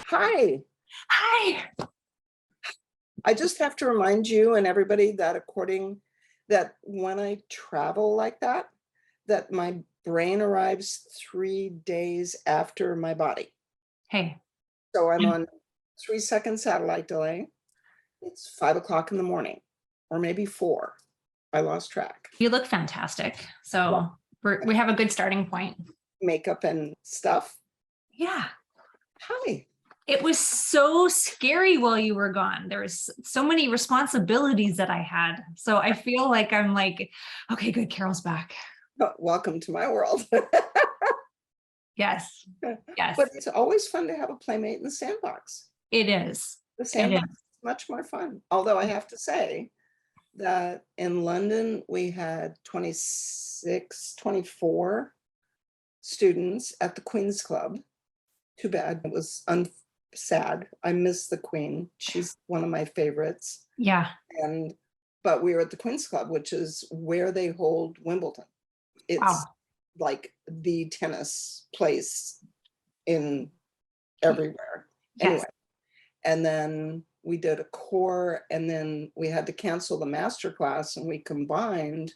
Hi. Hi. I just have to remind you and everybody that that when I travel like that, that my brain arrives 3 days after my body. Hey. So I'm on 3-second satellite delay. It's 5 o'clock in the morning, or maybe 4. I lost track. You look fantastic. So we have a good starting point. Makeup and stuff. Yeah. Hi. It was so scary while you were gone. There was so many responsibilities that I had. So I feel like I'm like, okay, good. Carol's back. Welcome to my world. Yes. Yes. But it's always fun to have a playmate in the sandbox. It is. The sandbox is much more fun. Although I have to say that in London, we had 26, 24 students at the Queen's Club. Too bad. It was sad. I miss the Queen. She's one of my favorites. Yeah. But we were at the Queen's Club, which is where they hold Wimbledon. It's like the tennis place in everywhere. Yes. Anyway, and then we did a core, and then we had to cancel the master class, and we combined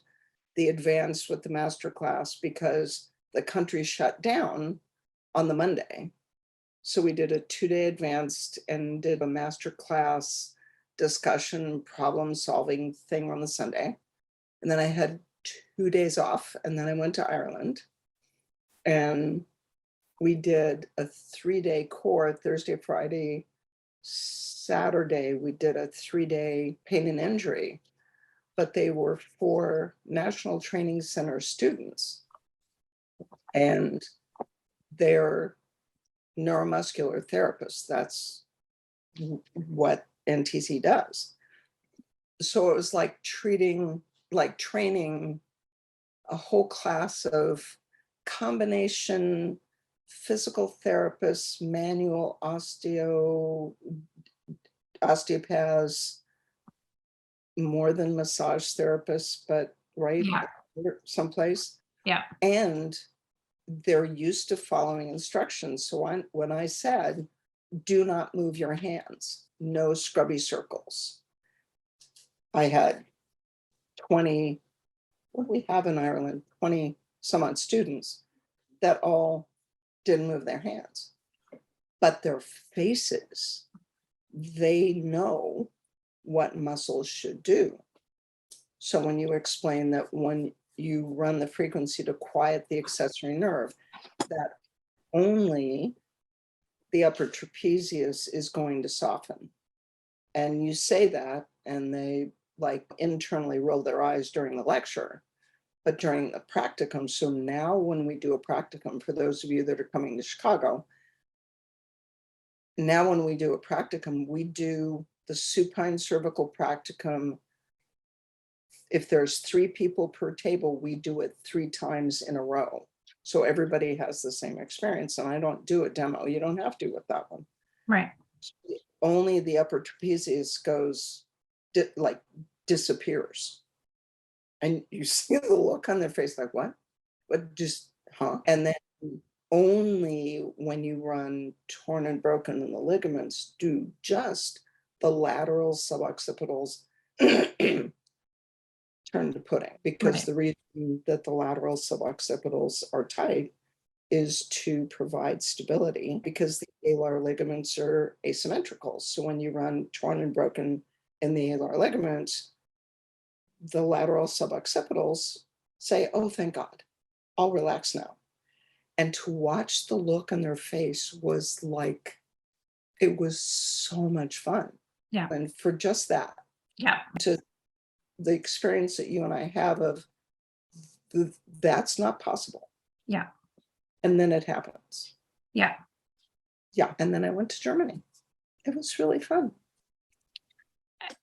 the advanced with the master class because the country shut down on the Monday. So we did a 2-day advanced and did a master class discussion problem solving thing on the Sunday. And then I had 2 days off, and then I went to Ireland, and we did a 3-day core, Thursday, Friday, Saturday. We did a 3-day pain and injury, but they were for National Training Center students, and they're neuromuscular therapists. That's what NTC does. So it was like training a whole class of combination physical therapists, manual osteopaths, more than massage therapists, but someplace. Yeah. And they're used to following instructions. So when I said, do not move your hands, no scrubby circles, I had 20, what do we have in Ireland? 20 some odd students that all didn't move their hands, but their faces, they know what muscles should do. So when you explain that when you run the frequency to quiet the accessory nerve, that only the upper trapezius is going to soften. And you say that, and they like internally roll their eyes during the lecture, but during the practicum. So now when we do a practicum, for those of you that are coming to Chicago, now when we do a practicum, we do the supine cervical practicum. If there's 3 people per table, we do it 3 times in a row. So everybody has the same experience, and I don't do a demo. You don't have to with that one. Right. Only the upper trapezius goes, disappears. And you see the look on their face like, what? But just, huh? And then only when you run torn and broken in the ligaments do just the lateral suboccipitals turn to pudding, because the reason that the lateral suboccipitals are tight is to provide stability, because the alar ligaments are asymmetrical. So when you run torn and broken in the alar ligaments, the lateral suboccipitals say, oh, thank God, I'll relax now. And to watch the look on their face was like, it was so much fun. Yeah. And for just that, to the experience that you and I have of that's not possible. Yeah. And then it happens. Yeah. Yeah. And then I went to Germany. It was really fun.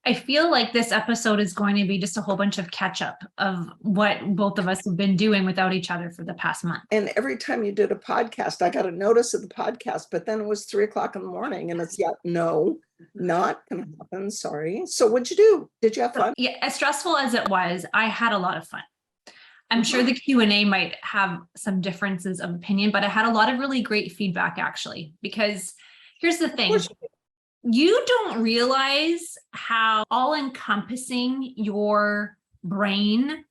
I feel like this episode is going to be just a whole bunch of catch up of what both of us have been doing without each other for the past month. And every time you did a podcast, I got a notice of the podcast, but then it was 3 o'clock in the morning, and it's no, not going to happen. Sorry. So what'd you do? Did you have fun? Yeah, as stressful as it was, I had a lot of fun. I'm sure the Q&A might have some differences of opinion, but I had a lot of really great feedback, actually, because Here's the Of thing. course, You don't realize how all-encompassing your brain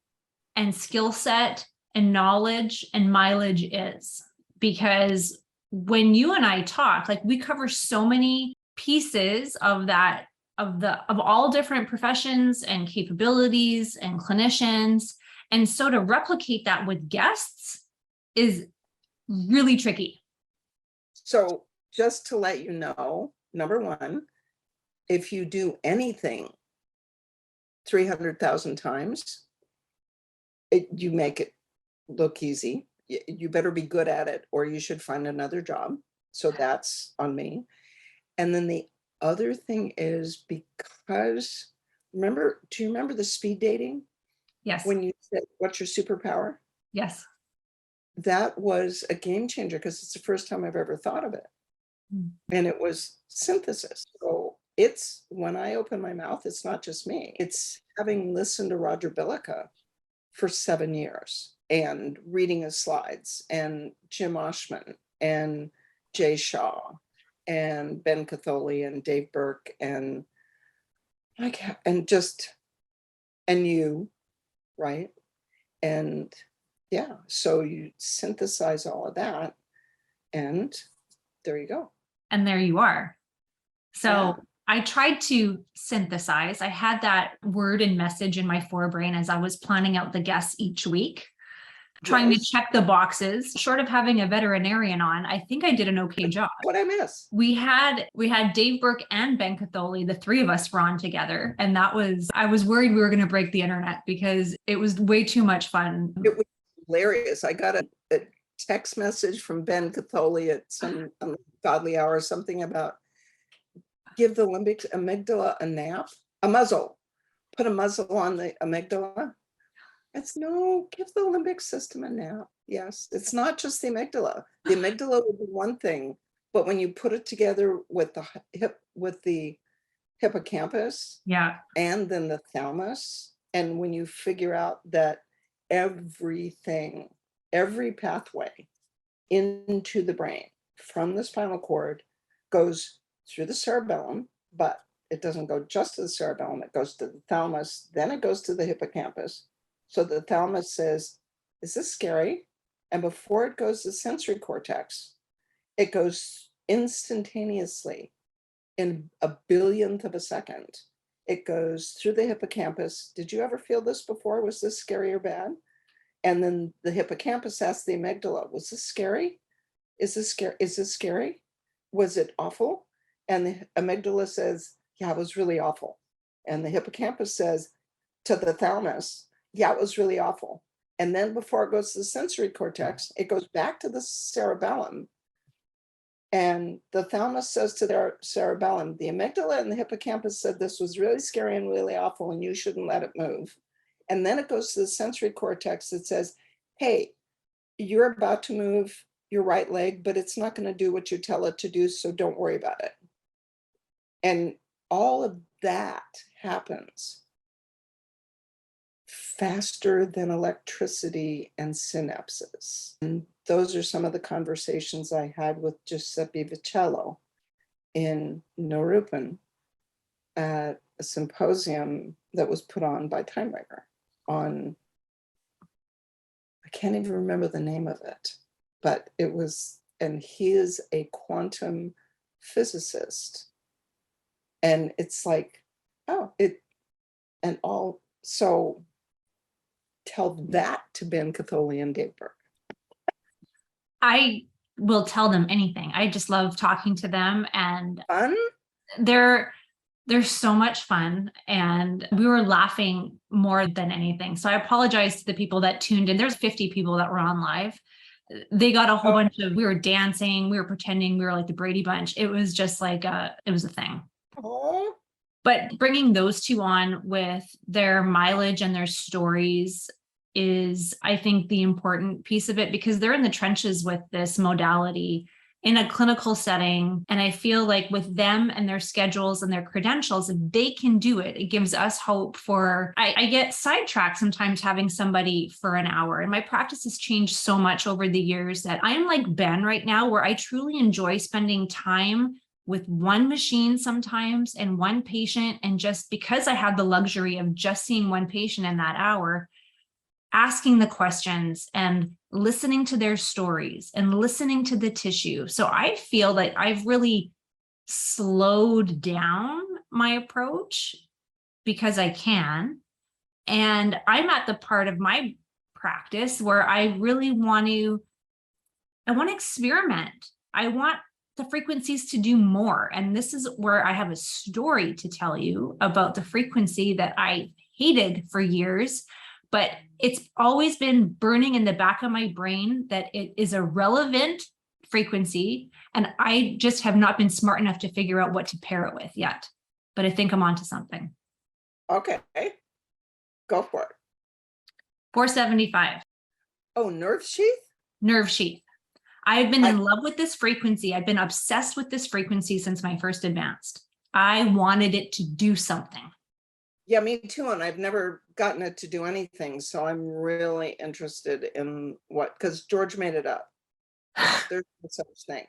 and skill set and knowledge and mileage is. Because when you and I talk, like we cover so many pieces of that, of all different professions and capabilities and clinicians. And so to replicate that with guests is really tricky. so just to let you know, number one, if you do anything 300,000 times, you make it look easy. You better be good at it or you should find another job. So that's on me. And then the other thing is because, do you remember the speed dating? Yes. When you said, what's your superpower? Yes. That was a game changer because it's the first time I've ever thought of it. Mm. And it was synthesis. So it's when I open my mouth, it's not just me. It's having listened to Roger Billica for 7 years and reading his slides and Jim Oshman and Jay Shaw and Ben Catholi and Dave Burke and you, right? And yeah, so you synthesize all of that and there you go. And there you are. So Yeah. I tried to synthesize. I had that word and message in my forebrain as I was planning out the guests each week, trying to check the boxes. Short of having a veterinarian on, I think I did an okay job. What'd I miss? We had Dave Burke and Ben Catholi, the three of us were on together. And I was worried we were going to break the internet because it was way too much fun. It was hilarious. I got a text message from Ben Catholi at some godly hour, something about give the limbic amygdala a nap, a muzzle, put a muzzle on the amygdala. It's no, give the limbic system a nap. Yes, it's not just the amygdala. The amygdala would be one thing, but when you put it together with the hippocampus, Yeah, and then the thalamus, and when you figure out that everything, every pathway into the brain from the spinal cord goes through the cerebellum, but it doesn't go just to the cerebellum, it goes to the thalamus, then it goes to the hippocampus. So the thalamus says, is this scary? And before it goes to the sensory cortex, it goes instantaneously in a billionth of a second. It goes through the hippocampus. Did you ever feel this before? Was this scary or bad? And then the hippocampus asks the amygdala, was this scary? Is this scary? Is this scary? Was it awful? And the amygdala says, yeah, it was really awful. And the hippocampus says to the thalamus, yeah, it was really awful. And then before it goes to the sensory cortex, it goes back to the cerebellum. And the thalamus says to their cerebellum, the amygdala and the hippocampus said this was really scary and really awful and you shouldn't let it move. And then it goes to the sensory cortex that says, hey, you're about to move your right leg, but it's not going to do what you tell it to do, so don't worry about it. And all of that happens faster than electricity and synapses. And those are some of the conversations I had with Giuseppe Vicello in Norupen at a symposium that was put on by Time Warner on, I can't even remember the name of it, but it was, and he is a quantum physicist. And it's like, so tell that to Ben Catholi and Dave Burke. I will tell them anything. I just love talking to them, and Fun? They're so much fun, and we were laughing more than anything. So I apologize to the people that tuned in. There's 50 people that were on live. They got a whole bunch of, we were dancing, we were pretending we were like the Brady Bunch. It was just like it was a thing. Oh. But bringing those two on with their mileage and their stories is, I think, the important piece of it, because they're in the trenches with this modality in a clinical setting. And I feel like with them and their schedules and their credentials, if they can do it, it gives us hope for, I get sidetracked sometimes having somebody for an hour. And my practice has changed so much over the years that I'm like Ben right now, where I truly enjoy spending time with one machine sometimes and one patient. And just because I had the luxury of just seeing one patient in that hour, asking the questions and listening to their stories and listening to the tissue. So I feel like I've really slowed down my approach because I can. And I'm at the part of my practice where I really want to experiment. I want the frequencies to do more. And this is where I have a story to tell you about the frequency that I hated for years, but it's always been burning in the back of my brain that it is a relevant frequency. And I just have not been smart enough to figure out what to pair it with yet. But I think I'm onto something. Okay, go for it. 475. Oh, nerve sheath? Nerve sheath. I've been in love with this frequency. I've been obsessed with this frequency since my first advanced. I wanted it to do something. Yeah, me too. And I've never gotten it to do anything. So I'm really interested in because George made it up. There's no such thing.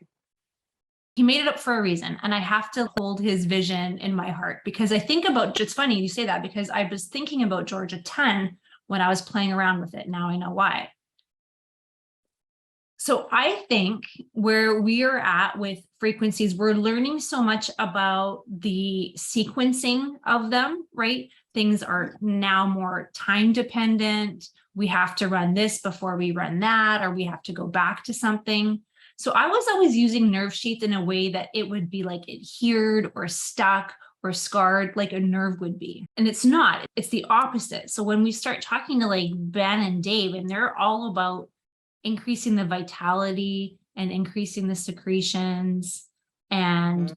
He made it up for a reason. And I have to hold his vision in my heart because I think about, it's funny you say that because I was thinking about George a ton when I was playing around with it. Now I know why. So I think where we are at with frequencies, we're learning so much about the sequencing of them, right? Things are now more time dependent. We have to run this before we run that, or we have to go back to something. So I was always using nerve sheath in a way that it would be like adhered or stuck or scarred like a nerve would be. And it's not, it's the opposite. So when we start talking to like Ben and Dave, and they're all about increasing the vitality and increasing the secretions and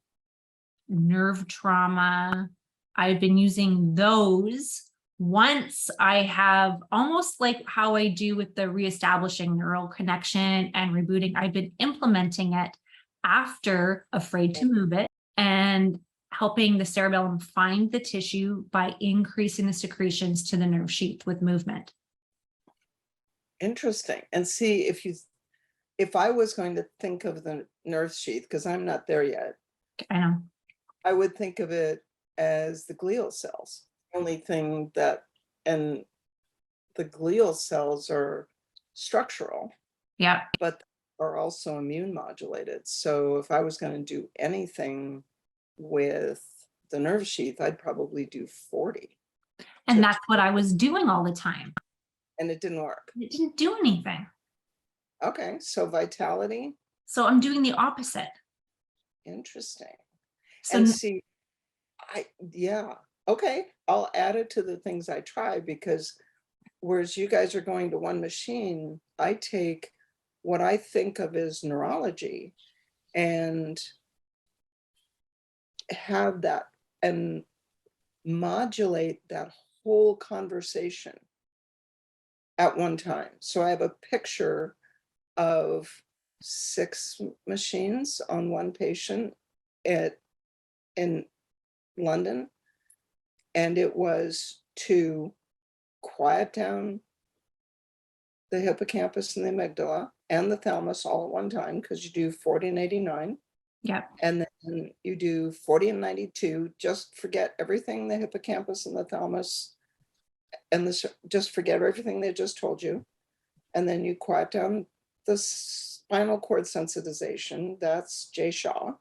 nerve trauma, I've been using those once I have almost like how I do with the reestablishing neural connection and rebooting. I've been implementing it after afraid to move it and helping the cerebellum find the tissue by increasing the secretions to the nerve sheath with movement. Interesting. And see, if I was going to think of the nerve sheath, because I'm not there yet, I know. I would think of it as the glial cells. Only thing that, and the glial cells are structural, Yeah. but are also immune modulated. So if I was going to do anything with the nerve sheath, I'd probably do 40. And that's what I was doing all the time. And it didn't work. It didn't do anything. Okay, so vitality. So I'm doing the opposite. Interesting. So and see, yeah, okay, I'll add it to the things I try, because whereas you guys are going to one machine, I take what I think of as neurology and have that and modulate that whole conversation at one time. So I have a picture of 6 machines on one patient in London, and it was to quiet down the hippocampus and the amygdala and the thalamus all at one time, because you do 40 and 89. yeah. And then you do 40 and 92, just forget everything the hippocampus and the thalamus and just forget everything they just told you. And then you quiet down the spinal cord sensitization. That's Jay Shaw.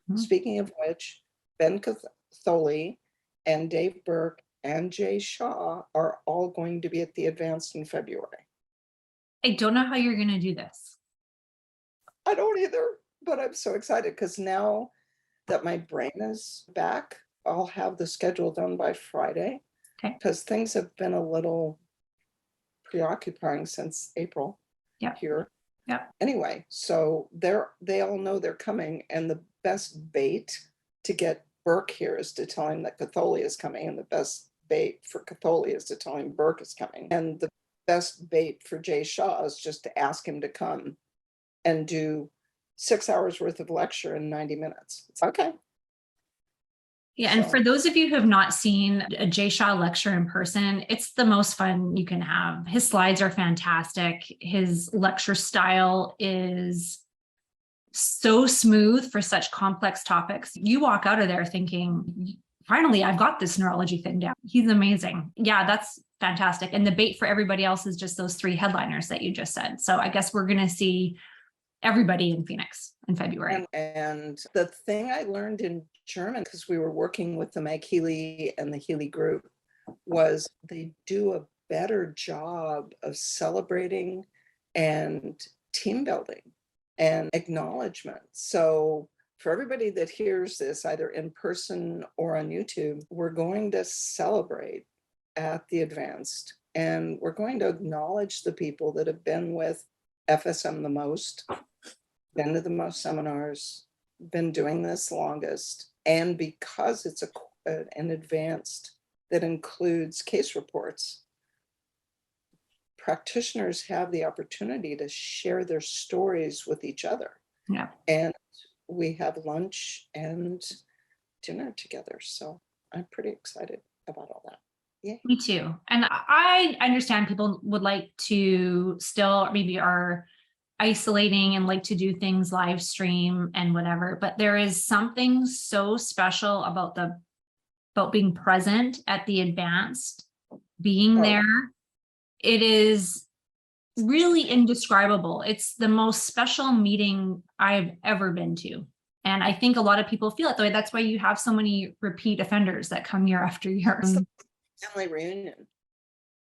Mm-hmm. Speaking of which, Ben Catholi and Dave Burke and Jay Shaw are all going to be at the advanced in February. I don't know how you're going to do this. I don't either, but I'm so excited because now that my brain is back, I'll have the schedule done by Friday. Okay. Because things have been a little preoccupying since April. Yeah. Here. Yeah. Anyway, so they all know they're coming, and the best bait to get Burke here is to tell him that Catholi is coming, and the best bait for Catholi is to tell him Burke is coming, and the best bait for Jay Shaw is just to ask him to come and do 6 hours worth of lecture in 90 minutes. It's okay. Yeah, and for those of you who have not seen a Jay Shaw lecture in person, it's the most fun you can have. His slides are fantastic. His lecture style is so smooth for such complex topics. You walk out of there thinking, finally, I've got this neurology thing down. He's amazing. Yeah, that's fantastic. And the bait for everybody else is just those 3 headliners that you just said. So I guess we're going to see everybody in Phoenix in February. And the thing I learned in German, because we were working with the MagHealy and the Healy group, was they do a better job of celebrating and team building and acknowledgement. So for everybody that hears this, either in person or on YouTube, we're going to celebrate at the advanced, and we're going to acknowledge the people that have been with FSM the most, been to the most seminars, been doing this longest. And because it's an advanced that includes case reports, practitioners have the opportunity to share their stories with each other. Yeah. And we have lunch and dinner together. So I'm pretty excited about all that. Yeah. Me too. And I understand people would like to still maybe are isolating and like to do things live stream and whatever, but there is something so special about being present at the advanced, being there. It is really indescribable. It's the most special meeting I've ever been to. And I think a lot of people feel it that way. That's why you have so many repeat offenders that come year after year. It's the family reunion.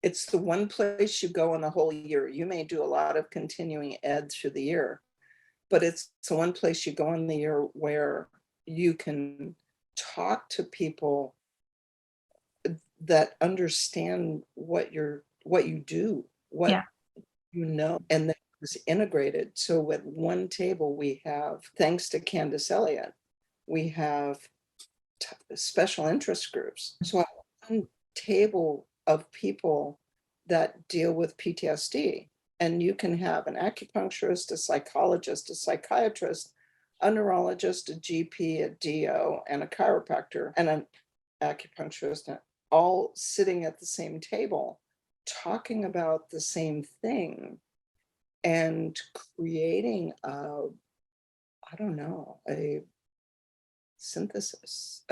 It's the one place you go in the whole year. You may do a lot of continuing ed through the year, but it's the one place you go in the year where you can talk to people that understand what you do, what you know, and that is integrated. So at one table we have, thanks to Candace Elliott, we have special interest groups. So at one table of people that deal with PTSD, and you can have an acupuncturist, a psychologist, a psychiatrist, a neurologist, a GP, a DO, and a chiropractor, and an acupuncturist, all sitting at the same table, talking about the same thing and creating a synthesis.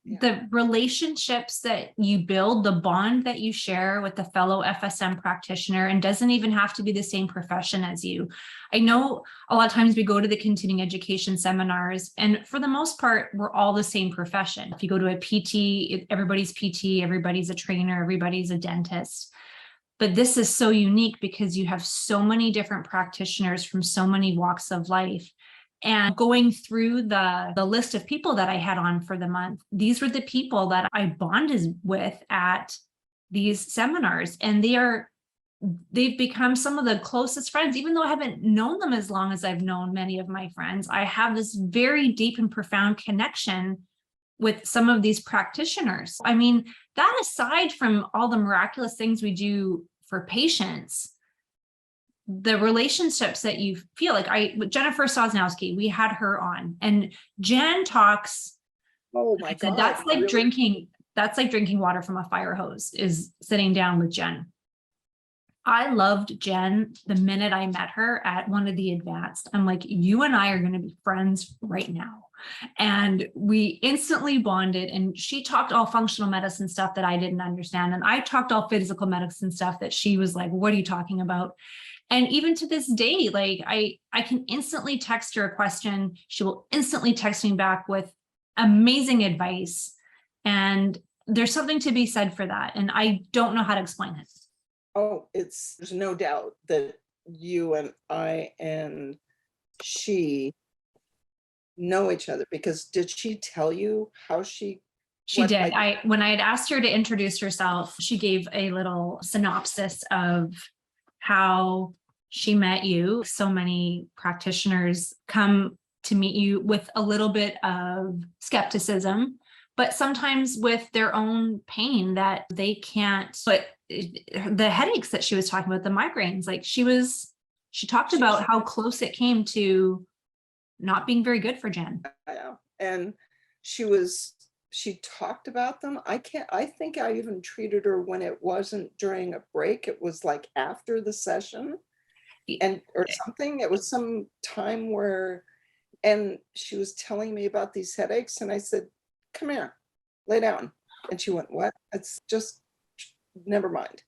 The relationships that you build, the bond that you share with the fellow FSM practitioner, and doesn't even have to be the same profession as you. I know a lot of times we go to the continuing education seminars, and for the most part, we're all the same profession. If you go to a PT, everybody's PT, everybody's a trainer, everybody's a dentist. But this is so unique because you have so many different practitioners from so many walks of life. And going through the list of people that I had on for the month, these were the people that I bonded with at these seminars. And they've become some of the closest friends, even though I haven't known them as long as I've known many of my friends. I have this very deep and profound connection with some of these practitioners. I mean, that aside from all the miraculous things we do for patients, the relationships that you feel like Jennifer Sosnowski, we had her on, and Jen talks. Oh my God. That's like drinking water from a fire hose, is sitting down with Jen. I loved Jen the minute I met her at one of the advanced. I'm like, you and I are going to be friends right now. And we instantly bonded, and she talked all functional medicine stuff that I didn't understand. And I talked all physical medicine stuff that she was like, what are you talking about? And even to this day, like I can instantly text her a question. She will instantly text me back with amazing advice. And there's something to be said for that. And I don't know how to explain it. Oh, there's no doubt that you and I and she know each other, because did she tell you how she did. When I had asked her to introduce herself, she gave a little synopsis of how she met you. So many practitioners come to meet you with a little bit of skepticism, but sometimes with their own pain that they can't, but the headaches that she was talking about, the migraines, like she talked about how close it came to not being very good for Jen. Yeah. And she talked about them. I think I even treated her when it wasn't during a break. It was like after the session. and or something. It was some time where, and she was telling me about these headaches, and I said, come here, lay down. And she went, what? It's just, never mind.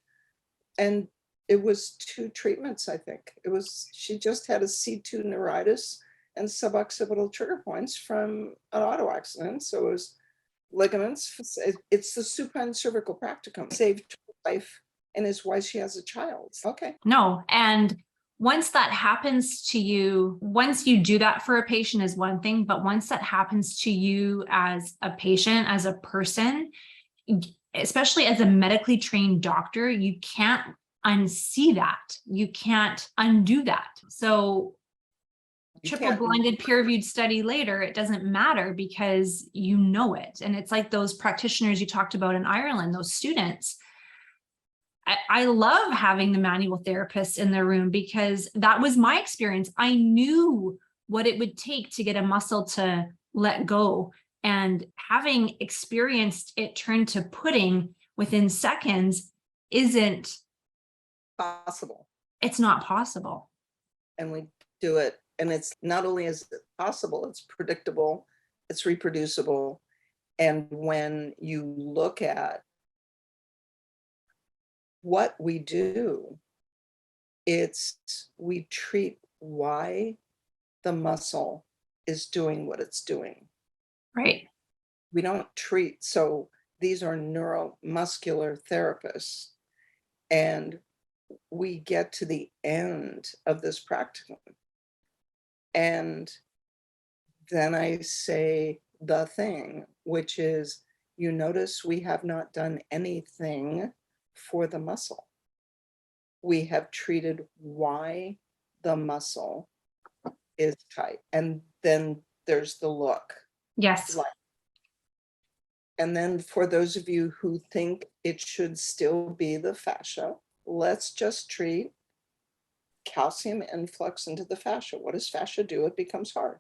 And it was 2 treatments, I think. It was, she just had a C2 neuritis and suboccipital trigger points from an auto accident. So it was ligaments. It's the supine cervical practicum. Saved her life and is why she has a child. Okay. No. And once that happens to you, once you do that for a patient is one thing, but once that happens to you as a patient, as a person, especially as a medically trained doctor, you can't unsee that. You can't undo that. So triple blinded peer reviewed study later, it doesn't matter because you know it. And it's like those practitioners you talked about in Ireland, those students. I love having the manual therapists in the room because that was my experience. I knew what it would take to get a muscle to let go. And having experienced it turn to pudding within seconds isn't possible. It's not possible. And we do it. And it's not only is it possible, it's predictable, it's reproducible. And when you look at what we do, it's we treat why the muscle is doing what it's doing. Right. We don't treat, so these are neuromuscular therapists. And we get to the end of this practicum. And then I say the thing, which is, you notice we have not done anything for the muscle. We have treated why the muscle is tight. And then there's the look. Yes. And then for those of you who think it should still be the fascia, let's just treat calcium influx into the fascia. What does fascia do? It becomes hard.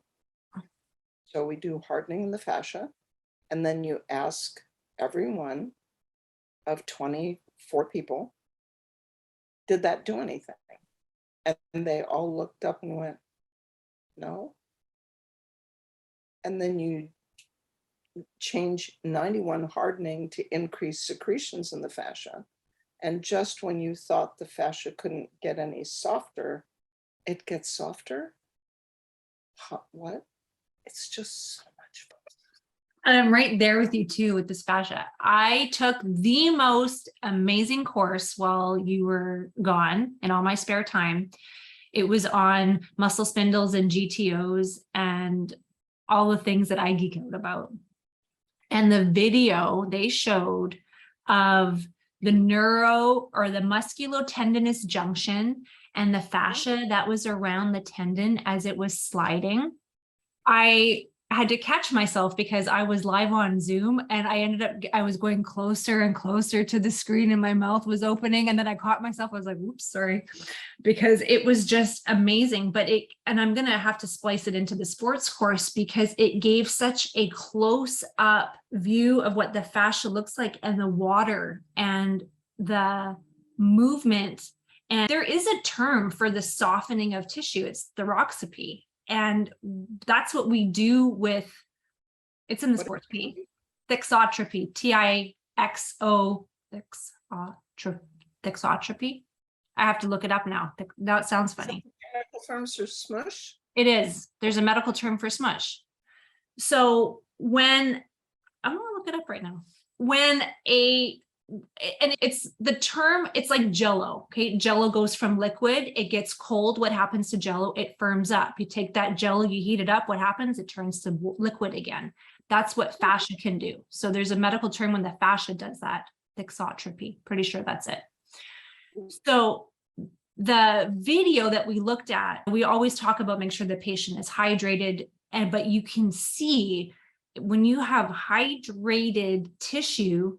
So we do hardening in the fascia. And then you ask every one of 24 people, did that do anything? And they all looked up and went, no. And then you change 91 hardening to increase secretions in the fascia. And just when you thought the fascia couldn't get any softer, it gets softer. What? It's just so much fun. And I'm right there with you too with this fascia. I took the most amazing course while you were gone in all my spare time. It was on muscle spindles and GTOs and all the things that I geek out about. And the video they showed of the neuro or the musculotendinous junction and the fascia that was around the tendon as it was sliding. I had to catch myself because I was live on Zoom and I was going closer and closer to the screen and my mouth was opening. And then I caught myself. I was like, oops, sorry, because it was just amazing. And I'm going to have to splice it into the sports course because it gave such a close up view of what the fascia looks like and the water and the movement. And there is a term for the softening of tissue. It's thixotropy. And that's what we do with, it's in the sports P, Thixotropy, T-I-X-O, Thixotropy. I have to look it up now. Now it sounds funny. Medical terms for smush? It is. There's a medical term for smush. So when, I'm going to look it up right now. And it's the term, it's like Jello. Okay. Jello goes from liquid, it gets cold. What happens to Jello? It firms up. You take that Jello, you heat it up. What happens? It turns to liquid again. That's what fascia can do. So there's a medical term when the fascia does that. Thixotropy. Pretty sure that's it. So the video that we looked at, we always talk about making sure the patient is hydrated, but you can see when you have hydrated tissue,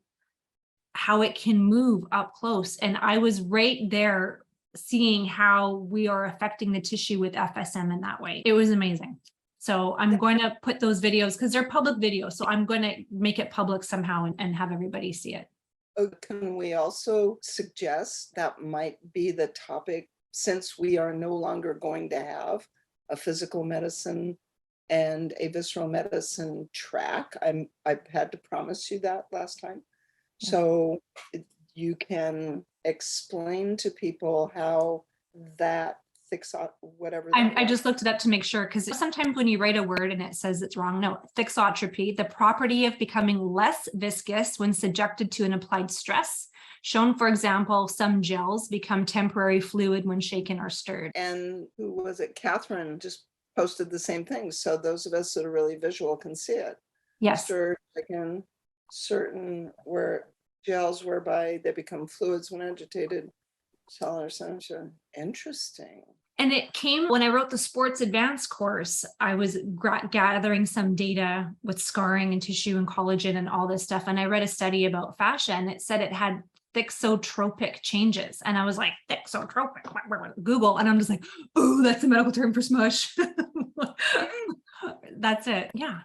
how it can move up close. And I was right there seeing how we are affecting the tissue with FSM in that way. It was amazing. So I'm going to put those videos because they're public videos. So I'm going to make it public somehow and have everybody see it. Oh, can we also suggest that might be the topic since we are no longer going to have a physical medicine and a visceral medicine track, I've had to promise you that last time. Yeah. So you can explain to people how that whatever that I was. just looked it up to make sure, because sometimes when you write a word and it says it's wrong. No, Thixotropy, the property of becoming less viscous when subjected to an applied stress. Shown, for example, some gels become temporary fluid when shaken or stirred. And who was it? Catherine just posted the same thing. So those of us that are really visual can see it. Yes. Stirred, again, certain where gels whereby they become fluids when agitated. Cellular sensation. Interesting. And it came when I wrote the sports advanced course. I was gathering some data with scarring and tissue and collagen and all this stuff. And I read a study about fascia, and it said it had thixotropic changes. And I was like, thixotropic, Google. And I'm just like, oh, that's a medical term for smush. That's it. Yeah.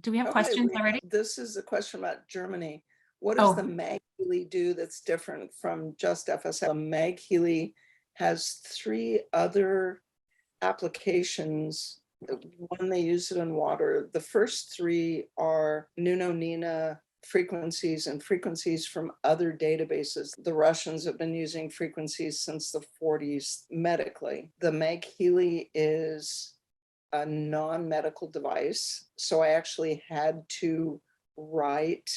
Do we have questions already? This is a question about Germany. What does the MagHealy do that's different from just FSM? The MagHealy has 3 other applications. One, they use it in water. The first 3 are Nunonina frequencies and frequencies from other databases. The Russians have been using frequencies since the 40s medically. The MagHealy is a non-medical device. So I actually had to write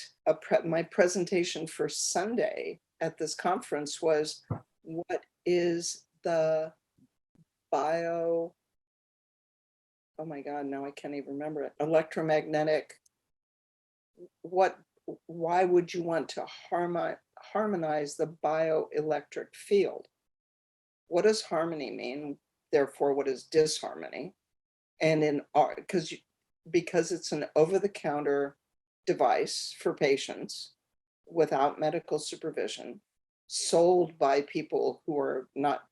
my presentation for Sunday at this conference was, what is the oh my God, now I can't even remember it. Electromagnetic. Why would you want to harmonize the bioelectric field? What does harmony mean? Therefore, what is disharmony? And because it's an over-the-counter device for patients without medical supervision, sold by people who are not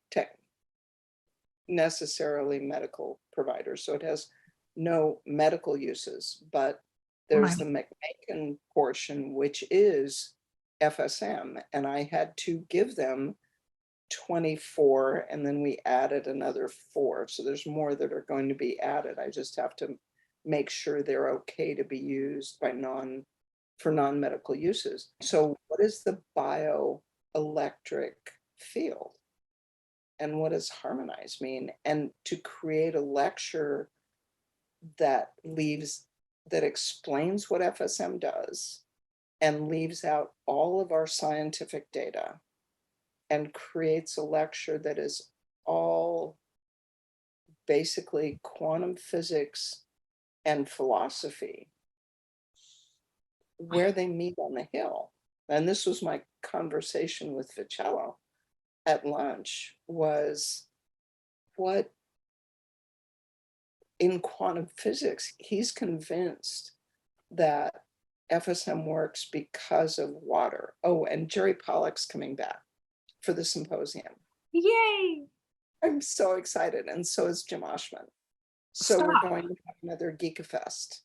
necessarily medical providers. So it has no medical uses, but there's the McMakin portion, which is FSM. And I had to give them 24, and then we added another 4. So there's more that are going to be added. I just have to make sure they're okay to be used by for non-medical uses. So what is the bioelectric field? And what does harmonize mean? And to create a lecture that explains what FSM does and leaves out all of our scientific data and creates a lecture that is all basically quantum physics and philosophy, where they meet on the Hill. And this was my conversation with Vicello at lunch, was what in quantum physics, he's convinced that FSM works because of water. Oh, and Jerry Pollack's coming back for the symposium. Yay! I'm so excited, and so is Jim Oshman. So we're going to have another Geekafest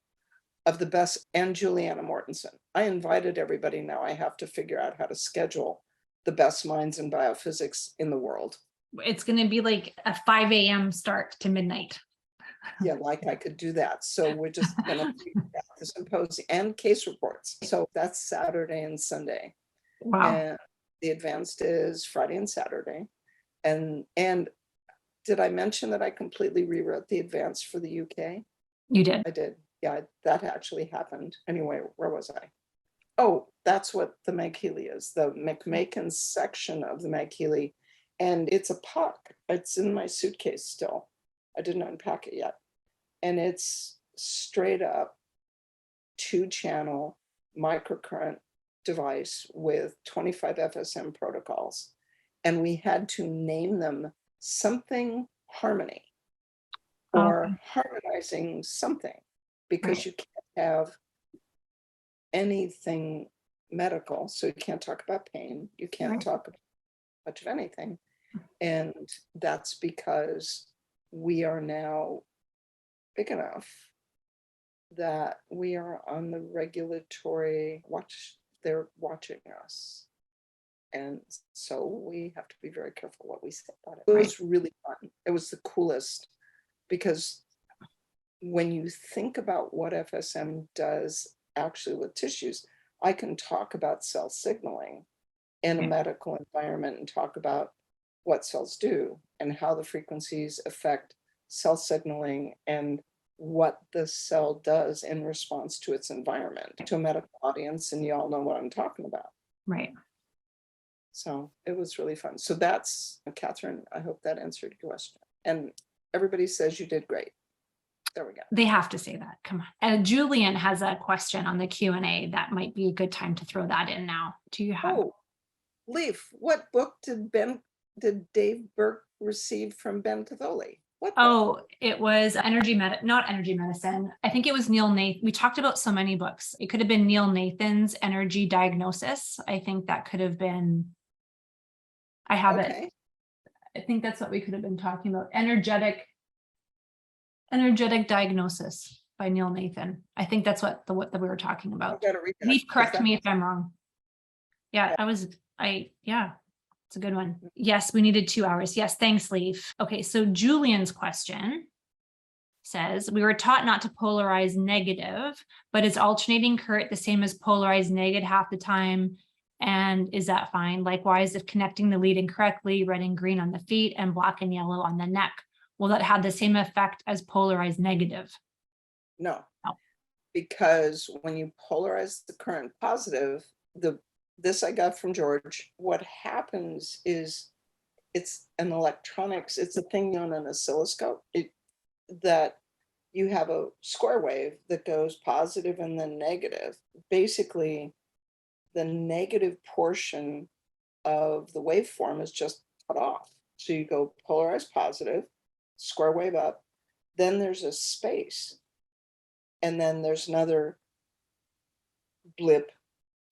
of the best, and Juliana Mortensen. I invited everybody. Now I have to figure out how to schedule the best minds in biophysics in the world. It's going to be like a 5 a.m. start to midnight. Yeah, like I could do that. So we're just going to figure out the symposium and case reports. So that's Saturday and Sunday. Wow. And the advanced is Friday and Saturday. And did I mention that I completely rewrote the advanced for the UK? You did. I did. Yeah, that actually happened. Anyway, where was I? Oh, that's what the MagHealy is, the McMakin section of the MagHealy. And it's a puck. It's in my suitcase still. I didn't unpack it yet. And it's straight up 2-channel microcurrent device with 25 FSM protocols. And we had to name them something harmony or harmonizing something, because you can't have anything medical. So you can't talk about pain. You can't talk about much of anything. And that's because we are now big enough that we are on the regulatory watch. They're watching us. And so we have to be very careful what we say about it. It was really fun. It was the coolest because when you think about what FSM does actually with tissues, I can talk about cell signaling in a medical environment and talk about what cells do and how the frequencies affect cell signaling and what the cell does in response to its environment to a medical audience. And you all know what I'm talking about. Right. So it was really fun. So that's, Catherine, I hope that answered your question. And everybody says you did great. There we go. They have to say that. Come on. Julian has a question on the Q&A. That might be a good time to throw that in now. Do you have? Oh, Leaf, what book did Dave Burke receive from Ben Catholi? What book? Oh, it was not energy medicine. I think it was Neil Nathan. We talked about so many books. It could have been Neil Nathan's Energy Diagnosis. I think that could have been, I have it. I think that's what we could have been talking about. Energetic Diagnosis by Neil Nathan. I think that's what we were talking about. Please correct me if I'm wrong. Yeah, it's a good one. Yes, we needed 2 hours. Yes, thanks, Leaf. Okay, so Julian's question says, we were taught not to polarize negative, but is alternating current the same as polarized negative half the time? And is that fine? Likewise, if connecting the lead incorrectly, red and green on the feet and black and yellow on the neck, will that have the same effect as polarized negative? No, because when you polarize the current positive, this I got from George, what happens is it's an electronics, it's a thing on an oscilloscope, that you have a square wave that goes positive and then negative. Basically, the negative portion of the waveform is just cut off. So you go polarized positive, square wave up, then there's a space, and then there's another blip,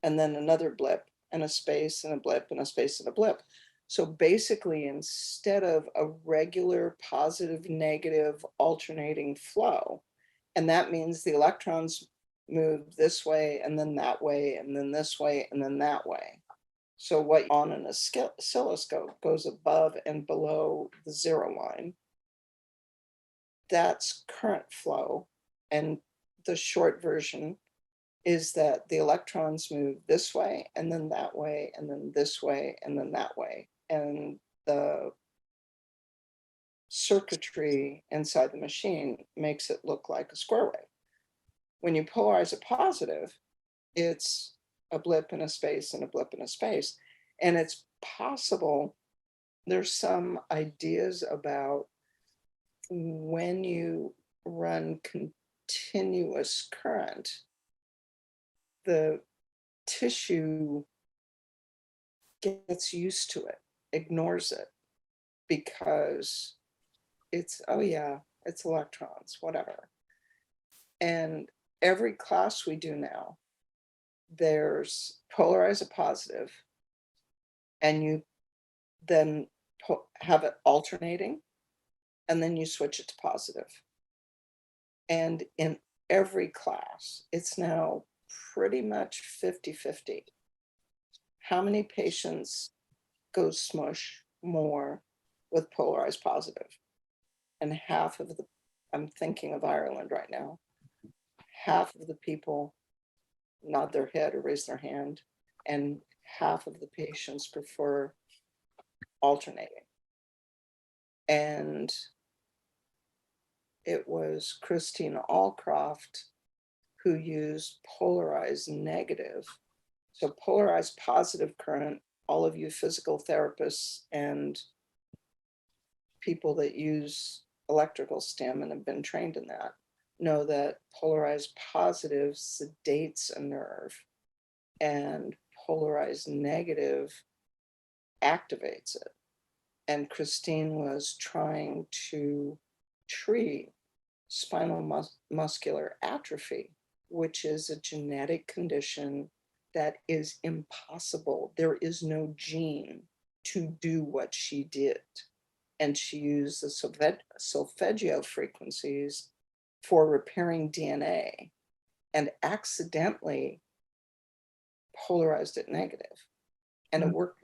and then another blip, and a space, and a blip, and a space, and a blip. So basically, instead of a regular positive, negative alternating flow, and that means the electrons move this way, and then that way, and then this way, and then that way. So what on an oscilloscope goes above and below the zero line, that's current flow. And the short version is that the electrons move this way, and then that way, and then this way, and then that way. And the circuitry inside the machine makes it look like a square wave. When you polarize a positive, it's a blip in a space and a blip in a space. And it's possible, there's some ideas about when you run continuous current, the tissue gets used to it, ignores it, because it's, oh yeah, it's electrons, whatever. And every class we do now, there's polarize a positive, and you then have it alternating, and then you switch it to positive. And in every class, it's now pretty much 50-50. How many patients go smush more with polarized positive? And half of the, I'm thinking of Ireland right now, half of the people nod their head or raise their hand, and half of the patients prefer alternating. And it was Christina Allcroft who used polarized negative. So polarized positive current, all of you physical therapists and people that use electrical stim and have been trained in that know that polarized positive sedates a nerve, and polarized negative activates it. And Christine was trying to treat spinal muscular atrophy, which is a genetic condition that is impossible. There is no gene to do what she did. And she used the solfeggio frequencies for repairing DNA and accidentally polarized it negative. and it worked.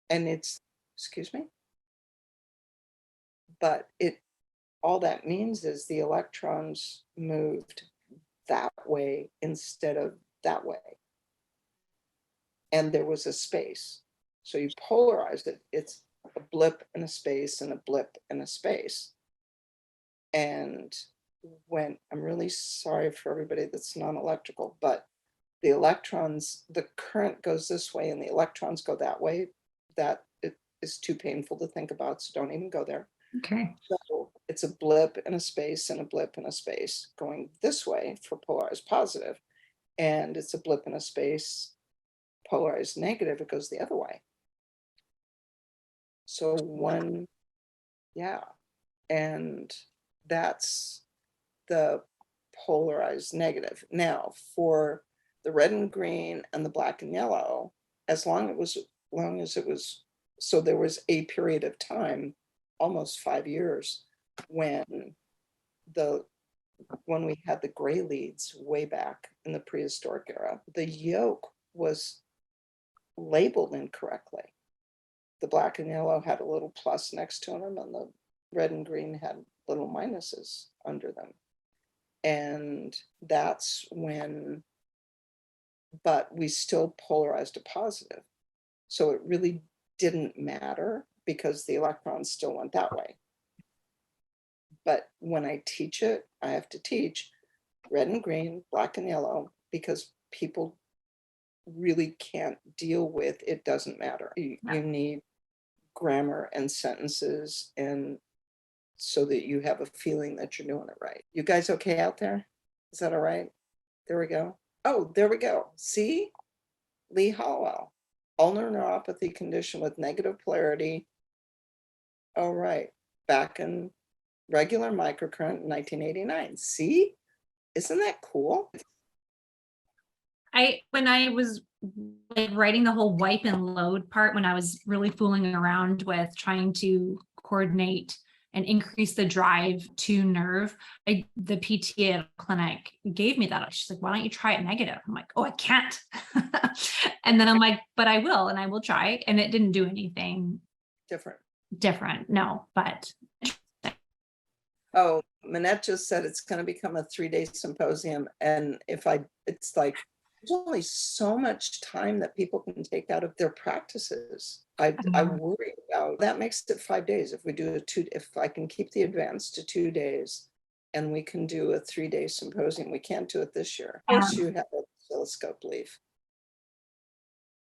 And it's, excuse me? But all that means is the electrons moved that way instead of that way. And there was a space. So you polarized it. It's a blip and a space and a blip and a space. And when, I'm really sorry for everybody that's non-electrical, but the electrons, the current goes this way and the electrons go that way. That it is too painful to think about, so don't even go there. Okay. So it's a blip and a space and a blip and a space going this way for polarized positive, and it's a blip and a space polarized negative, it goes the other way. So one, yeah, and that's the polarized negative. Now for the red and green and the black and yellow, as long as it was, so there was a period of time, almost 5 years, when we had the gray leads way back in the prehistoric era, the yolk was labeled incorrectly. The black and yellow had a little plus next to them, and the red and green had little minuses under them. And that's when, but we still polarized a positive. So it really didn't matter because the electrons still went that way. But when I teach it, I have to teach red and green, black and yellow, because people really can't deal with it doesn't matter. You need grammar and sentences, and so that you have a feeling that you're doing it right. You guys okay out there? Is that all right? There we go. Oh, there we go. See? Lee Hallwell, ulnar neuropathy condition with negative polarity. All right, back in regular microcurrent in 1989. See? Isn't that cool? When I was like writing the whole wipe and load part, when I was really fooling around with trying to coordinate and increase the drive to nerve, the PT at clinic gave me that. She's like, why don't you try it negative? I'm like, oh, I can't. And then I'm like, but I will, and I will try. And it didn't do anything different. No, but. Oh, Manette just said it's going to become a 3-day symposium. And it's like, there's only so much time that people can take out of their practices. I worry about that. Makes it 5 days. If we do if I can keep the advance to 2 days and we can do a 3-day symposium, we can't do it this year. Of course, you have a oscilloscope, Leaf.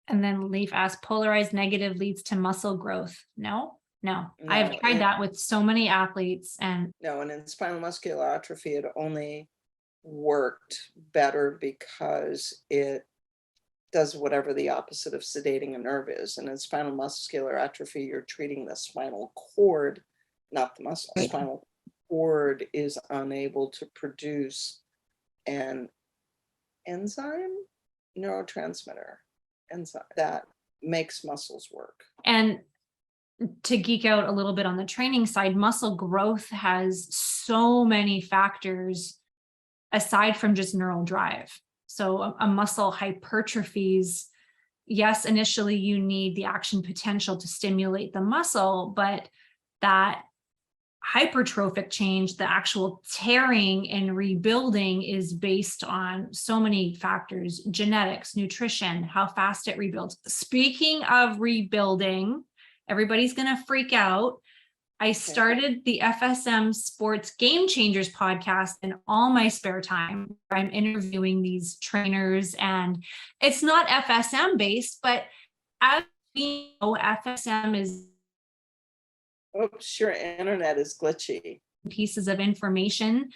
And then Leaf asked, polarized negative leads to muscle growth. No, I have tried that with so many athletes. And no, and in spinal muscular atrophy, it only worked better because it does whatever the opposite of sedating a nerve is. And in spinal muscular atrophy, you're treating the spinal cord, not the muscle. The spinal cord is unable to produce an enzyme, neurotransmitter enzyme that makes muscles work. And to geek out a little bit on the training side, muscle growth has so many factors aside from just neural drive. So a muscle hypertrophies, yes, initially you need the action potential to stimulate the muscle, but that hypertrophic change, the actual tearing and rebuilding, is based on so many factors: genetics, nutrition, how fast it rebuilds. Speaking of rebuilding, everybody's going to freak out. I started the FSM Sports Game Changers podcast in all my spare time. I'm interviewing these trainers, and it's not FSM based, but as we know, FSM is. Oops, your internet is glitchy. Pieces of information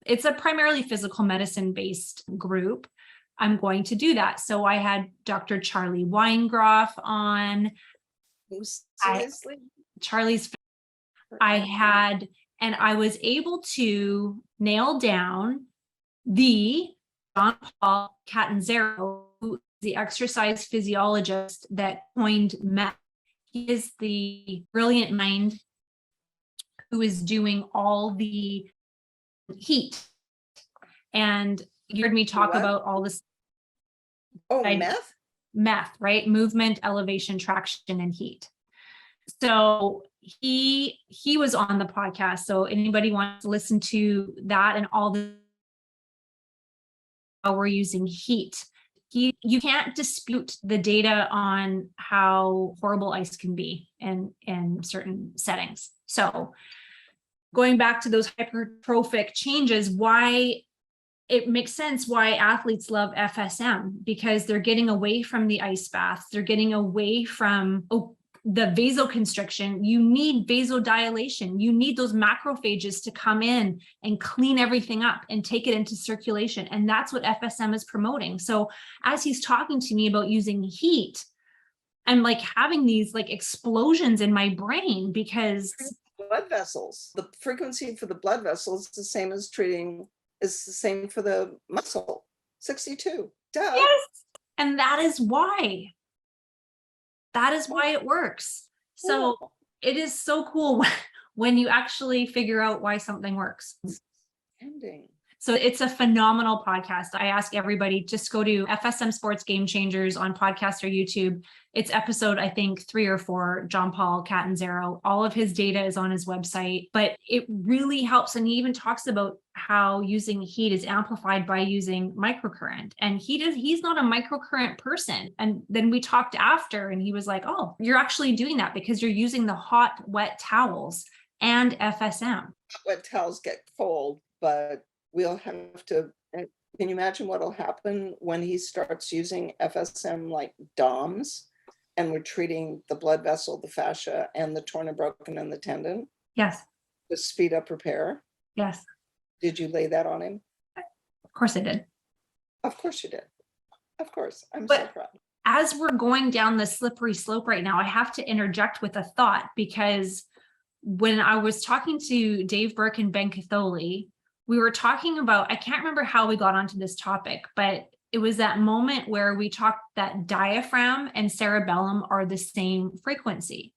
it's a primarily physical medicine based group. I'm going to do that. So I had Dr. Charlie Weingroff on. Seriously? Charlie's, and I was able to nail down the John Paul Catanzaro, who is the exercise physiologist that coined MET. He is the brilliant mind who is doing all the heat. And you heard me talk about all this. Oh, meth? METH, right? Movement, elevation, traction, and heat. So he was on the podcast. So anybody wants to listen to that and all the how we're using heat. You can't dispute the data on how horrible ice can be in certain settings. So going back to those hypertrophic changes, why it makes sense why athletes love FSM, because they're getting away from the ice baths. They're getting away from the vasoconstriction. You need vasodilation. You need those macrophages to come in and clean everything up and take it into circulation. And that's what FSM is promoting. So as he's talking to me about using heat, I'm like having these like explosions in my brain because blood vessels, the frequency for the blood vessels is the same as is the same for the muscle, 62. Duh. Yes. And that is why it works. So it is so cool when you actually figure out why something works. Ending. So it's a phenomenal podcast. I ask everybody, just go to FSM Sports Game Changers on podcast or YouTube. It's episode, I think, 3 or 4, John Paul Catanzaro. All of his data is on his website, but it really helps. And he even talks about how using heat is amplified by using microcurrent. And he's not a microcurrent person. And then we talked after and he was like, oh, you're actually doing that because you're using the hot, wet towels and FSM. Wet towels get cold, but we'll have to, can you imagine what'll happen when he starts using FSM like DOMS and we're treating the blood vessel, the fascia, and the torn and broken and the tendon? Yes. To speed up repair? Yes. Did you lay that on him? Of course I did. Of course you did. Of course. I'm so proud. As we're going down the slippery slope right now, I have to interject with a thought, because when I was talking to Dave Burke and Ben Catholi, we were talking about, I can't remember how we got onto this topic, but it was that moment where we talked that diaphragm and cerebellum are the same frequency.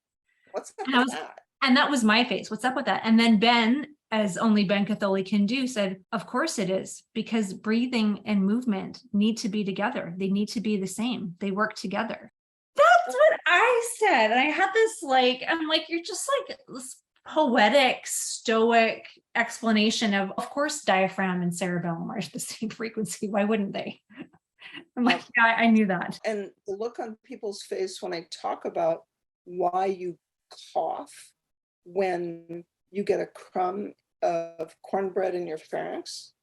What's up with that? And that was my face. What's up with that? And then Ben, as only Ben Catholi can do, said, of course it is, because breathing and movement need to be together. They need to be the same. They work together. That's what I said. And I had this I'm like, you're just like this poetic, stoic explanation of course, diaphragm and cerebellum are the same frequency. Why wouldn't they? I'm like, yeah, I knew that. And the look on people's face when I talk about why you cough when you get a crumb of cornbread in your pharynx.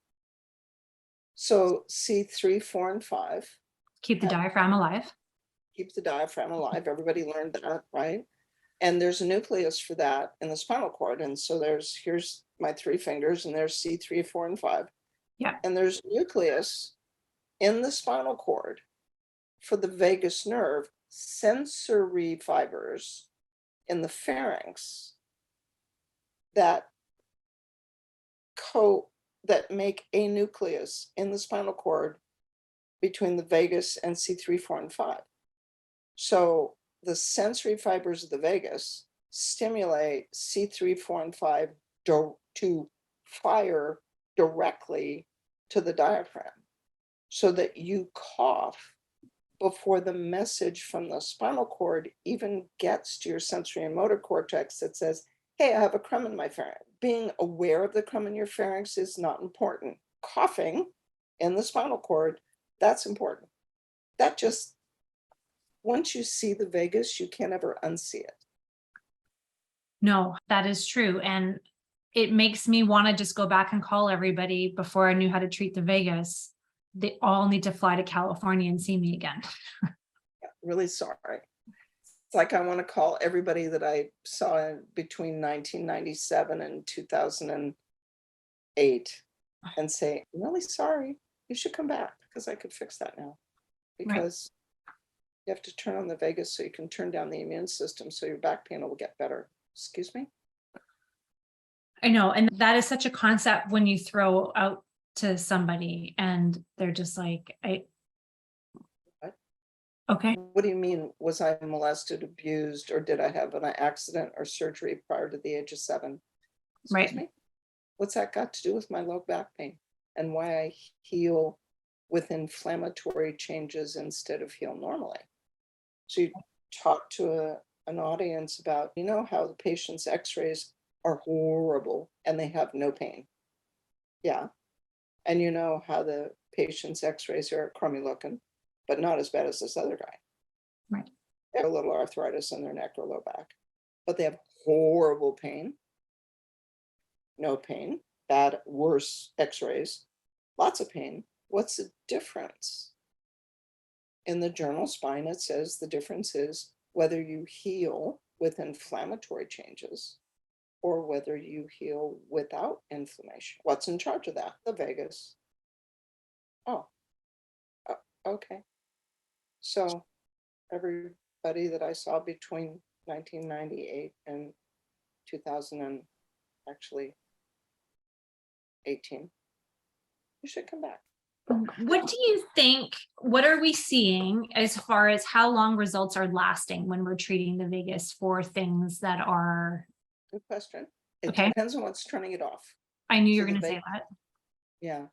So C3, 4, and 5. Keep the diaphragm alive. Keep the diaphragm alive. Everybody learned that, right? And there's a nucleus for that in the spinal cord. And so here's my 3 fingers, and there's C3, 4, and 5. Yeah. And there's nucleus in the spinal cord for the vagus nerve, sensory fibers in the pharynx that make a nucleus in the spinal cord between the vagus and C3, 4, and 5. So the sensory fibers of the vagus stimulate C3, 4, and 5 to fire directly to the diaphragm so that you cough before the message from the spinal cord even gets to your sensory and motor cortex that says, hey, I have a crumb in my pharynx. Being aware of the crumb in your pharynx is not important. Coughing in the spinal cord, that's important. That just, once you see the vagus, you can't ever unsee it. No, that is true. And it makes me want to just go back and call everybody before I knew how to treat the vagus. They all need to fly to California and see me again. Yeah, really sorry. It's like I want to call everybody that I saw between 1997 and 2008 and say, I'm really sorry. You should come back because I could fix that now. Because you have to turn on the vagus so you can turn down the immune system so your back pain will get better. Excuse me? I know. And that is such a concept when you throw out to somebody and they're just like, What? Okay. What do you mean? Was I molested, abused, or did I have an accident or surgery prior to the age of 7? Excuse me? What's that got to do with my low back pain and why I heal with inflammatory changes instead of heal normally. So you talk to an audience about, you know, how the patient's x-rays are horrible and they have no pain. Yeah. And you know how the patient's x-rays are crummy looking, but not as bad as this other guy. Right. They have a little arthritis in their neck or low back, but they have horrible pain, no pain, bad, worse x-rays, lots of pain. What's the difference? In the journal Spine, it says the difference is whether you heal with inflammatory changes or whether you heal without inflammation. What's in charge of that? The vagus. Oh, okay. So everybody that I saw between 1998 and 2000 and actually 18, you should come back. What do you think, what are we seeing as far as how long results are lasting when we're treating the vagus for things that are? Good question. It Okay. depends on what's turning it off. I knew you So were going to the say that. Yeah,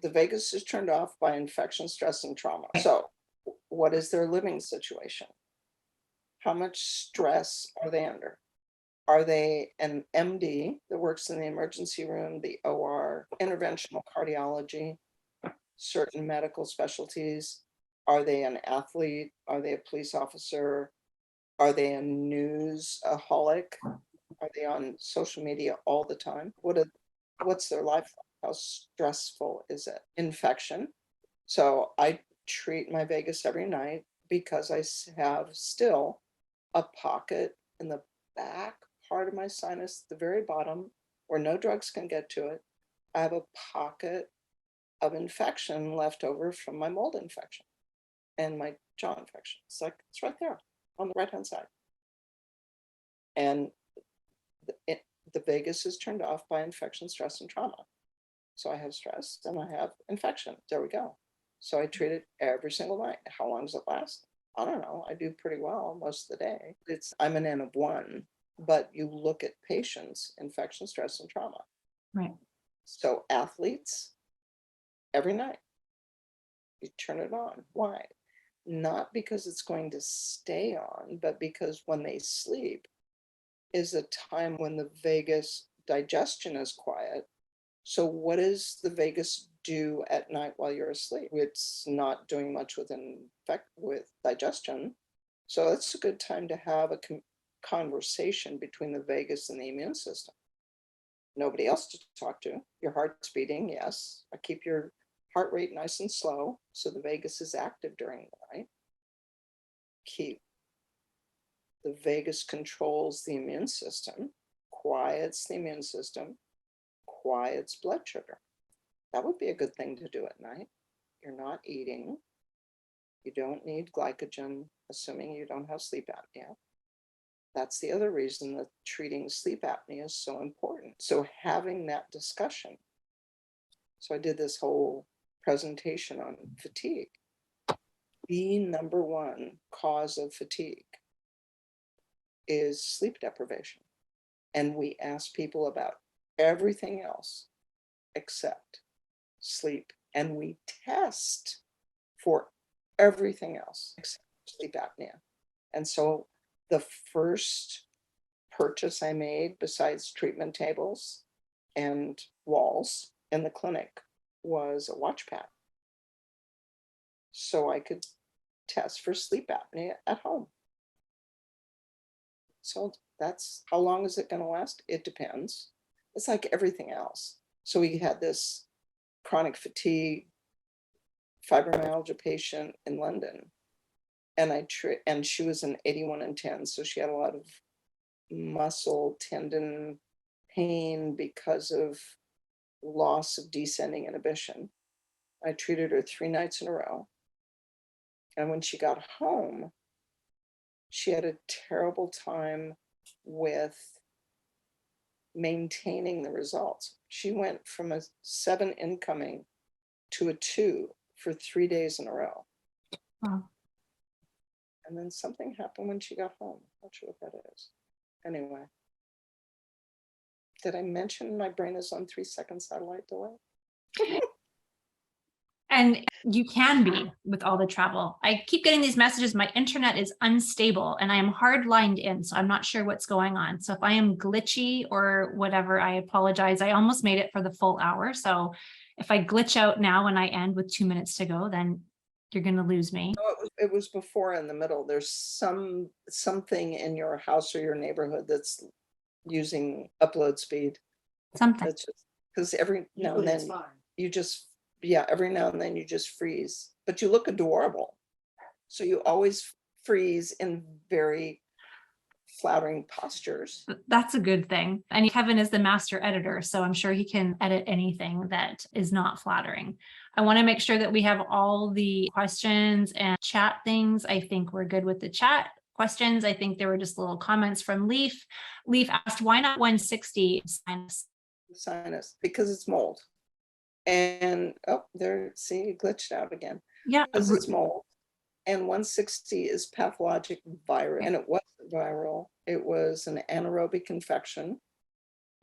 the vagus is turned off by infection, stress, and trauma. So what is their living situation? How much stress are they under? Are they an MD that works in the emergency room, the OR, interventional cardiology, certain medical specialties? Are they an athlete? Are they a police officer? Are they a newsaholic? Are they on social media all the time? What's their life like? How stressful is it? Infection. So I treat my vagus every night because I have still a pocket in the back part of my sinus, the very bottom, where no drugs can get to it. I have a pocket of infection left over from my mold infection and my jaw infection. It's like, it's right there on the right-hand side. And the vagus is turned off by infection, stress, and trauma. So I have stress and I have infection. There we go. So I treat it every single night. How long does it last? I don't know. I do pretty well most of the day. I'm an N of 1, but you look at patients, infection, stress, and trauma. Right. So athletes, every night, you turn it on. Why? Not because it's going to stay on, but because when they sleep is a time when the vagus digestion is quiet. So what does the vagus do at night while you're asleep? It's not doing much with digestion. So it's a good time to have a conversation between the vagus and the immune system. Nobody else to talk to. Your heart's beating, yes. I keep your heart rate nice and slow so the vagus is active during the night. Keep the vagus controls the immune system, quiets the immune system, quiets blood sugar. That would be a good thing to do at night. You're not eating. You don't need glycogen, assuming you don't have sleep apnea. That's the other reason that treating sleep apnea is so important. So having that discussion. So I did this whole presentation on fatigue. The number one cause of fatigue is sleep deprivation. And we ask people about everything else except sleep. And we test for everything else except sleep apnea. And so the first purchase I made, besides treatment tables and walls in the clinic, was a watch pad. So I could test for sleep apnea at home. So that's, how long is it going to last? It depends. It's like everything else. So we had this chronic fatigue fibromyalgia patient in London, and and she was an 81 and 10, so she had a lot of muscle tendon pain because of loss of descending inhibition. I treated her 3 nights in a row, and when she got home, she had a terrible time with maintaining the results. She went from a 7 incoming to a 2 for 3 days in a row. Wow. And then something happened when she got home. Not sure what that is. Anyway, did I mention my brain is on 3-second satellite delay? And you can be with all the travel. I keep getting these messages. My internet is unstable and I am hard lined in. So I'm not sure what's going on. So if I am glitchy or whatever, I apologize. I almost made it for the full hour. So if I glitch out now and I end with 2 minutes to go, then you're going to lose me. No, it was before in the middle. There's something in your house or your neighborhood that's using upload speed. Something. That's just because every now and then you just, every now and then you just freeze, but you look adorable. So you always freeze in very flattering postures. That's a good thing. And Kevin is the master editor, so I'm sure he can edit anything that is not flattering. I want to make sure that we have all the questions and chat things. I think we're good with the chat questions. I think there were just little comments from Leaf. Leaf asked, why not 160 sinus? Because it's mold. And see, it glitched out again. Yeah, because it's mold. And 160 is pathologic virus, and it wasn't viral. It was an anaerobic infection,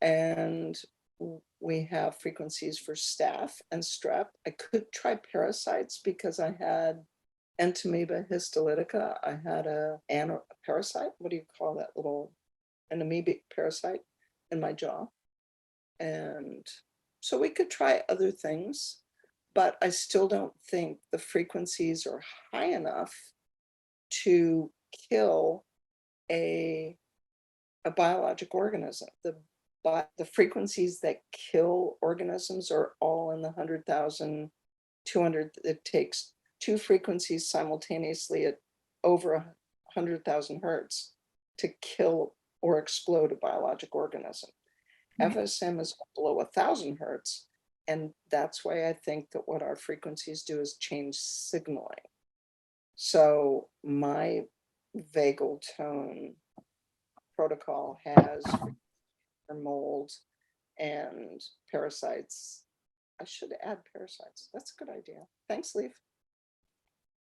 and we have frequencies for staph and strep. I could try parasites because I had Entamoeba histolytica. I had a parasite. What do you call that? An amoebic parasite in my jaw, and so we could try other things, but I still don't think the frequencies are high enough to kill a biologic organism. The frequencies that kill organisms are all in the 100,000, 200. It takes two frequencies simultaneously at over 100,000 hertz to kill or explode a biologic organism. FSM is below 1,000 hertz, and that's why I think that what our frequencies do is change signaling. So my vagal tone protocol has mold and parasites. I should add parasites. That's a good idea. Thanks, Leaf.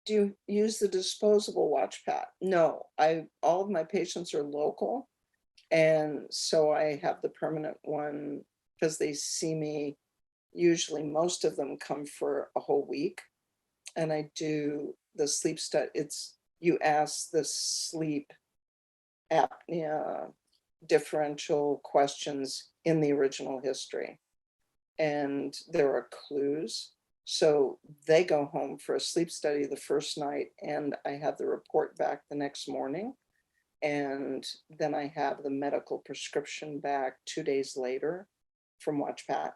Do you use the disposable watch pad? No, all of my patients are local. And so I have the permanent one because they see me. Usually most of them come for a whole week. And I do the sleep study. You ask the sleep apnea differential questions in the original history. And there are clues. So they go home for a sleep study the first night, and I have the report back the next morning. And then I have the medical prescription back 2 days later from WatchPat.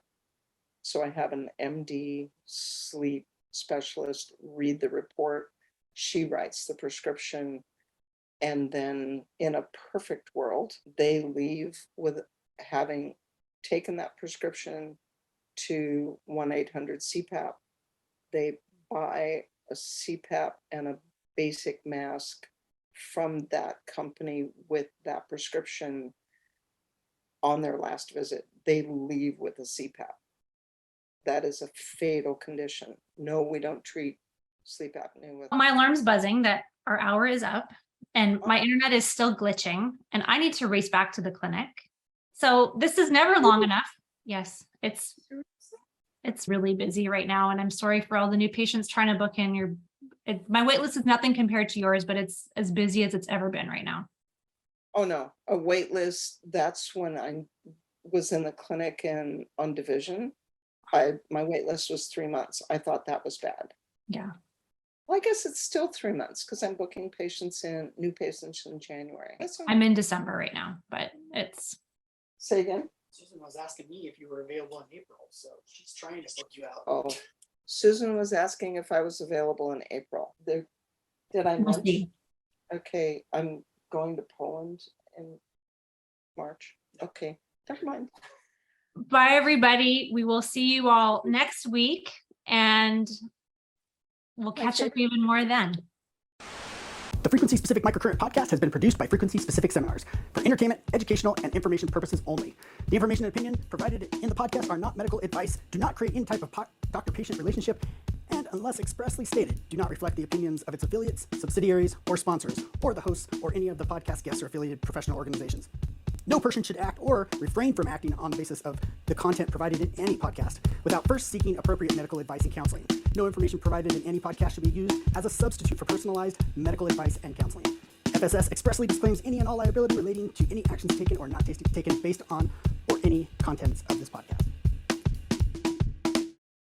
So I have an MD sleep specialist read the report. She writes the prescription. And then in a perfect world, they leave with having taken that prescription to 1-800-CPAP. They buy a CPAP and a basic mask from that company with that prescription on their last visit. They leave with a CPAP. That is a fatal condition. No, we don't treat sleep apnea with. My alarm's buzzing that our hour is up and my internet is still glitching and I need to race back to the clinic. So this is never long enough. Yes, it's really busy right now. And I'm sorry for all the new patients trying to book in. My wait list is nothing compared to yours, but it's as busy as it's ever been right now. Oh no, a wait list. That's when I was in the clinic and on division. My wait list was 3 months. I thought that was bad. Yeah. Well, I guess it's still 3 months because I'm booking new patients in January. I'm in December right now, but it's. Say again? Susan was asking me if you were available in April, so she's trying to book you out. Oh, Susan was asking if I was available in April. Did I mention? Okay, I'm going to Poland in March. Okay, never mind. Bye, everybody. We will see you all next week, and we'll catch up even more then. The Frequency Specific Microcurrent podcast has been produced by Frequency Specific Seminars for entertainment, educational, and information purposes only. The information and opinion provided in the podcast are not medical advice, do not create any type of doctor-patient relationship, and unless expressly stated, do not reflect the opinions of its affiliates, subsidiaries, or sponsors, or the hosts or any of the podcast guests or affiliated professional organizations. No person should act or refrain from acting on the basis of the content provided in any podcast without first seeking appropriate medical advice and counseling. No information provided in any podcast should be used as a substitute for personalized medical advice and counseling. FSS expressly disclaims any and all liability relating to any actions taken or not taken based on or any contents of this podcast.